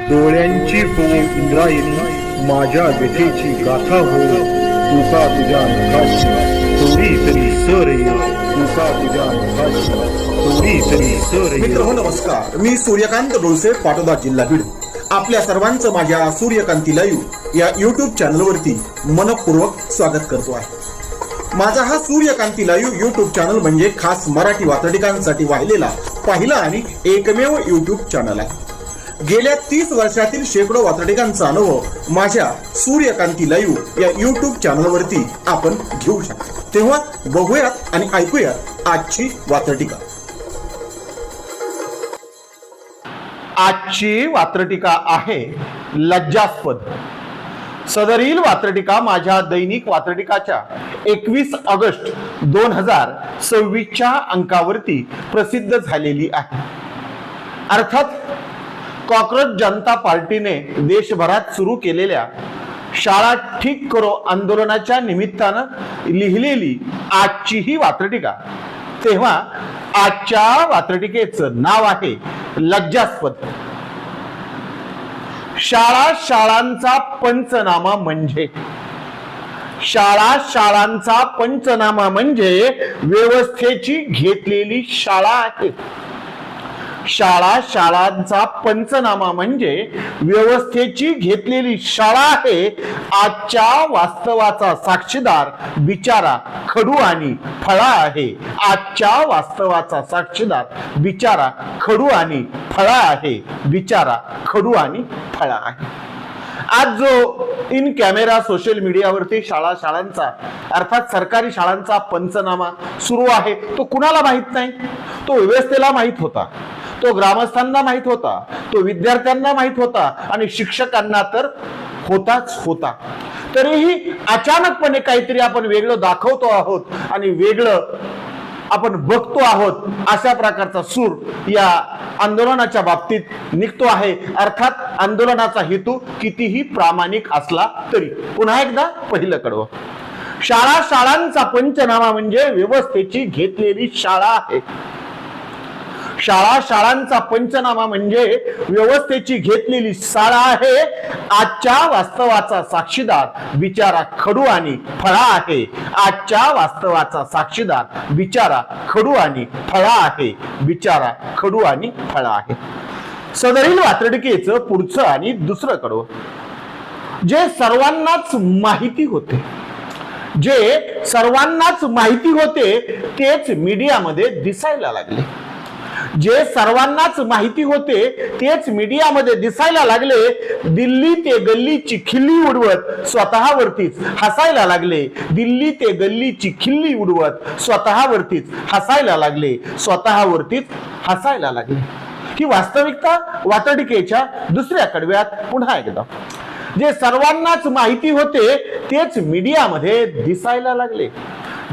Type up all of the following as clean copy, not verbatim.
डोळ्यांची हो इंद्रायणी, माझ्या व्यथेची गाथा हो, तुका तुझ्या नखाची थोडी तरी सर ये, तुका तुझ्या नखाची थोडी तरी सर ये. मित्र हो नमस्कार, मी सूर्यकांत डोळसे, पाटोदा, जिल्हा बीड. आपल्या सर्वांचं माझ्या सूर्यकांती लाईव्ह या युट्यूब चॅनलवरती मनपूर्वक स्वागत करतो आहे. माझा हा सूर्यकांती लाईव्ह युट्यूब चॅनल म्हणजे खास मराठी वात्रटिकांसाठी वाहिलेला पहिला आणि एकमेव युट्यूब चॅनल आहे. गेल्या 30 वर्षातील शेकडो वात्रटिकांचा अनुभव माझ्या सूर्यकांती लाईव्ह या युट्यूब चॅनलवरती आपण घेऊ शकतो. तेव्हा बघूयात आणि ऐकूयात आजची वात्रटिका. आजची वात्रटिका आहे लज्जास्पद. सदरील वात्रटिका माझ्या दैनिक वात्रटिकाच्या 21 ऑगस्ट 2026च्या अंकावरती प्रसिद्ध झालेली आहे. अर्थात कॉक्रोच जनता पार्टीने देशभरात सुरू केलेल्या शाळा ठीक करो आंदोलनाच्या निमित्तानं लिहिलेली आजची ही वात्रटिका. तेव्हा आजच्या वात्रटिकेचं नाव आहे लज्जास्पद. शाळांचा पंचनामा म्हणजे शाळांचा पंचनामा म्हणजे व्यवस्थेची घेतलेली शाळा आहे. शाळांचा पंचनामा म्हणजे व्यवस्थेची घेतलेली शाळा आहे. आजच्या वास्तवाचा साक्षीदार बिचारा खडू आणि फळा आहे. आजच्या वास्तवाचा साक्षीदार बिचारा खडू आणि फळा आहे. बिचारा खडू आणि फळा आहे. आज जो इन कॅमेरा सोशल मीडियावरती शाळांचा अर्थात सरकारी शाळांचा पंचनामा सुरू आहे, तो कुणाला माहित नाही? तो व्यवस्थेला माहित होता, तो ग्रामस्थांना माहित होता, तो विद्यार्थ्यांना माहित होता आणि शिक्षकांना तर होताच होता. तरीही अचानकपणे काहीतरी आपण वेगळं दाखवतो आहोत आणि वेगळं आपण बघतो आहोत, अशा प्रकारचा सूर या आंदोलनाच्या बाबतीत निघतो आहे. अर्थात आंदोलनाचा हेतू कितीही प्रामाणिक असला तरी. पुन्हा एकदा पहिलं कडवं. शाळांचा पंचनामा म्हणजे व्यवस्थेची घेतलेली शाळा आहे. शाळांचा पंचनामा म्हणजे व्यवस्थेची घेतलेली शाळा आहे. आजच्या वास्तवाचा साक्षीदार बिचारा खडू आणि फळा आहे. आजच्या वास्तवाचा साक्षीदार बिचारा खडू आणि फळा आहे. बिचारा खडू आणि फळा आहे. सदरील वात्रटिकेचं पुढचं आणि दुसरं कडवं. जे सर्वांनाच माहिती होते, जे सर्वांनाच माहिती होते तेच मीडियामध्ये दिसायला लागले. जे सर्वांनाच माहिती होते तेच मीडियामध्ये दिसायला लागले. दिल्ली ते गल्लीची खिल्ली उडवत स्वतःवरतीच हसायला लागले. दिल्ली ते गल्लीची खिल्ली उडवत स्वतःवरतीच हसायला लागले. स्वतःवरतीच हसायला लागले. ही वास्तविकता वात्रटिकेच्या दुसऱ्या कडव्यात पुन्हा एकदा. जे सर्वांनाच माहिती होते तेच मीडियामध्ये दिसायला लागले.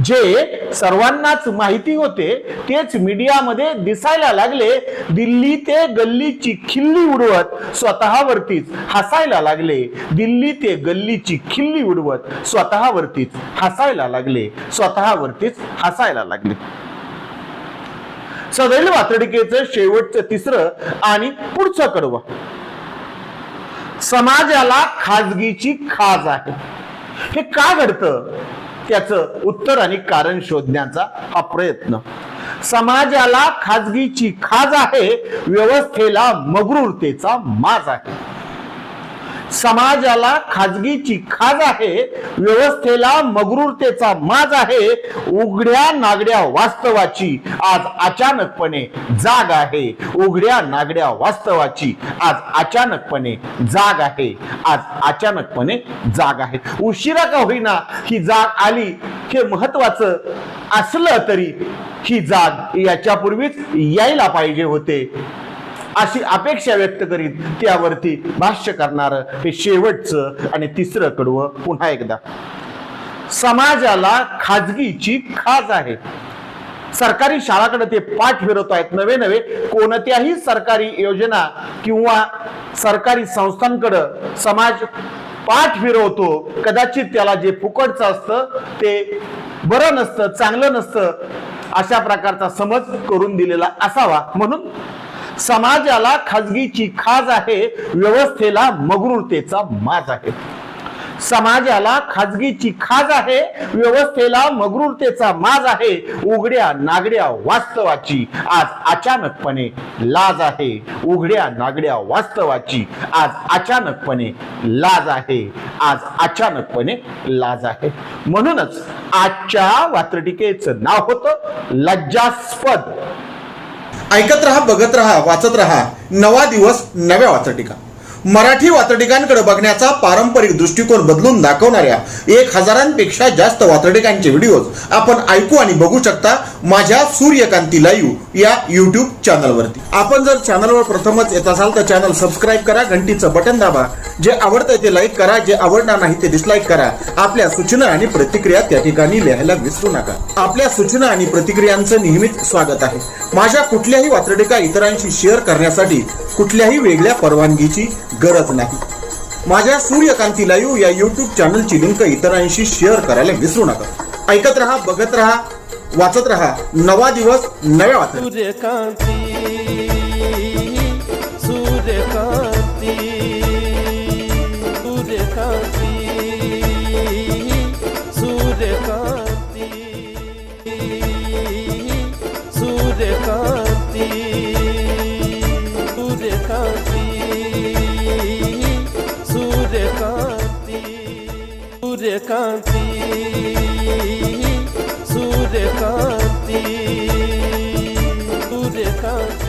जे सर्वांनाच माहिती होते तेच मीडियामध्ये दिसायला लागले. दिल्ली ते गल्लीची खिल्ली उडवत स्वतःवरतीच हसायला लागले. दिल्ली ते गल्लीची खिल्ली उडवत स्वतःवरतीच हसायला लागले. स्वतःवरतीच हसायला लागले. सदैल वात्रटिकेचं शेवटचं तिसरं आणि पुढचं कडवं. समाजाला खाजगीची खाज आहे. हे का घडतं त्याचं उत्तर आणि कारण शोधण्याचा हा प्रयत्न. समाजाला खाजगीची खाज आहे. व्यवस्थेला मगरूरतेचा माज आहे. समाजाला खाजगीची खाज आहे. व्यवस्थेला मगरूरतेचा माज आहे. उघड्या नागड्या वास्तवाची आज अचानकपणे जाग आहे. उघड्या नागड्या वास्तवाची आज अचानकपणे जाग आहे. आज अचानकपणे जाग आहे. उशिरा का होईना ही जाग आली. हे महत्वाचं असलं तरी ही जाग याच्यापूर्वीच यायला पाहिजे होते, अशी अपेक्षा व्यक्त करीत त्यावरती भाष्य करणार हे शेवटचं आणि तिसरं कडवं पुन्हा एकदा. समाजाला खाजगीची खाज आहे. सरकारी शाळाकडे ते पाठ फिरवत आहेत. नवे कोणत्याही सरकारी योजना किंवा सरकारी संस्थांकडे समाज पाठ फिरवतो. कदाचित त्याला जे फुकटचं असतं ते बरं नसतं, चांगलं नसतं, अशा प्रकारचा समज करून दिलेला असावा. म्हणून समाजाला खाजगीची खाज आहे, व्यवस्थेला मगरूरतेचा माज आहे. समाजाला खाजगीची खाज आहे, व्यवस्थेला मगरूरतेचा माज आहे. उघड्या नागड्या वास्तवाची आज अचानकपणे लाज आहे. उघड्या नागड्या वास्तवाची आज अचानकपणे लाज आहे. आज अचानकपणे लाज आहे. म्हणूनच आजच्या वात्रटिकेचं नाव होतं लज्जास्पद. ऐकत रहा, बघत रहा, वाचत रहा. नवा दिवस, नव्या वात्रटिका. मराठी वात्रटिकांकडे बघण्याचा पारंपरिक दृष्टिकोन बदलून दाखवणाऱ्या 1000पेक्षा जास्त वात्रटिकांचे व्हिडिओज आपण ऐकू आणि बघू शकता माझ्या सूर्यकांती लाईव्ह या युट्यूब चॅनलवरती. आपण जर चॅनलवर प्रथमच येत असाल तर चॅनल सबस्क्राईब करा, घंटीचं बटन दाबा. जे आवडतंय ते लाईक करा, जे आवडणार नाही ते डिसलाईक करा. आपल्या सूचना आणि प्रतिक्रिया त्या ठिकाणी लिहायला विसरू नका. आपल्या सूचना आणि प्रतिक्रियांचं नेहमीच स्वागत आहे. माझ्या कुठल्याही वात्रटिका इतरांशी शेअर करण्यासाठी कुठल्याही वेगळ्या परवानगीची गरज नाही. माझ्या सूर्यकांती लाईव्ह या युट्यूब चॅनलची लिंक इतरांशी शेअर करायला विसरू नका. ऐकत रहा, बघत रहा, वाचत रहा. नवा दिवस, नव्या वात्रटिका. सूर्यकांती, सूर्यकांती, सूर्यकांती, सूर्यकांती, सूर्यकांती, सूर्यकांती, सूर्यकांती, सूर्यकांती, सूर्यकांती, सूर्यकांती.